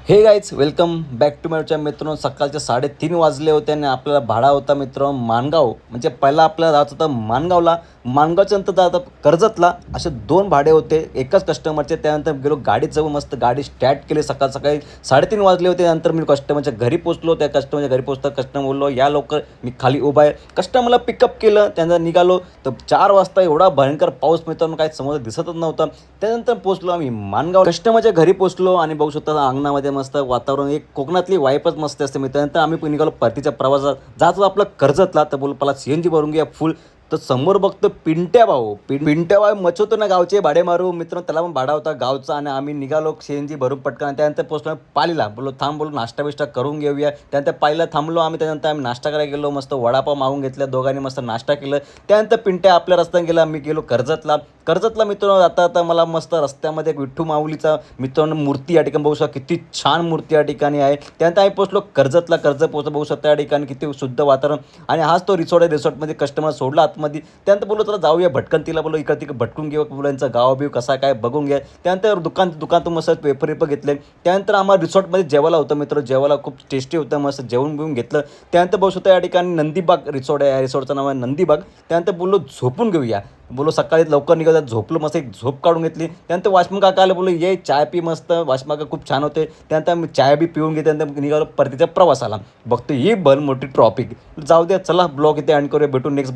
हे guys welcome back to मायच्या मित्रांनो. सकाळचे 3:30 वाजले होते आणि आपल्याला भाडा होता मित्र माणगाव. म्हणजे पहिला आपल्याला जायचं होतं माणगावला, माणगावच्या नंतर जायचं कर्जतला. असे 2 भाडे होते एकाच कस्टमरचे. त्यानंतर गेलो गाडीत जाऊ, मस्त गाडी स्टार्ट केली. सकाळी 3:30 वाजले होते. नंतर मी कस्टमरच्या घरी पोचलो. त्या कस्टमरच्या घरी पोचता कस्टमर बोललो या लवकर, मी खाली उभा आहे. कस्टमरला पिकअप केलं, त्यांना निघालो तर 4 वाजता एवढा भयंकर पाऊस मित्रांनो, काही समोर दिसतच नव्हता. त्यानंतर पोचलो आम्ही माणगाव. कस्टमरच्या घरी पोचलो आणि बघू शकता अंगणामध्ये मस्त वातावरण, एक कोकणातली वाईपच मस्त असते मित्रांनो. त्यानंतर आम्ही निघालो परतीच्या प्रवासात. जात होतो आपलं कर्जतला. तर बोल मला CNG भरून घ्या फुल. तर समोर बघतो पिंट्या भाऊ. पिंट्या भाऊ मचवतो ना गावचे भाडे मारू मित्रांनो. त्याला पण भाडा होता गावचा आणि आम्ही निघालो CNG भरून पटकन. त्यानंतर पोचलो पालीला. बोललो थांब, बोललो नाश्ता बिष्टा करून घेऊया. त्यानंतर पालीला थांबलो आम्ही. त्यानंतर आम्ही नाश्ता करायला गेलो. मस्त वडापाव मागून घेतल्या दोघांनी, मस्त नाश्ता केलं. त्यानंतर पिंट्या आपल्या रस्त्याने गेला, मी गेलो कर्जतला मित्रांनो. आता मला मस्त रस्त्यामध्ये एक विठ्ठू माऊलीचा मित्रांनो मूर्ती या ठिकाणी बघू शकता, किती छान मूर्ती या ठिकाणी आहे. त्यानंतर आम्ही पोचलो कर्जत बघू शकता या ठिकाणी किती शुद्ध वातावरण. आणि हाच तो रिसॉर्ट आहे. रिसॉर्टमध्ये कस्टमर सोडला आतमध्ये. त्यानंतर बोललो चला जाऊया भटकंतीला. बोललो इकडे तिकडे भटकून घेऊ, मुलांचं गाव बिव कसा काय बघून घ्या. त्यानंतर दुकान मस्त पेपर घेतले. त्यानंतर आम्हाला रिसॉर्टमध्ये जेवायला होतं मित्र. जेवायला खूप टेस्टी होतं, मस्त जेवण बिवून घेतलं. त्यानंतर बघू शकता या ठिकाणी नंदीबाग रिसॉर्ट आहे. या रिसॉर्टचं नाव आहे नंदीबाग. त्यानंतर बोललो झोपून घेऊया. बोलो सकाळी लवकर निघालं, झोपलो, मस्त एक झोप काढून घेतली. त्यानंतर वॉचमन काका आले, बोललो ये चाय पी मस्त. वॉचमन काका खूप छान होते. त्यानंतर मी चाय बी पिऊन घेते. त्यानंतर निघालो परतीच्या प्रवासाला. बघतो ही भल मोठी ट्रॉफिक. जाऊ द्या, चला ब्लॉग इथे एंड करूया. भेटून नेक्स्ट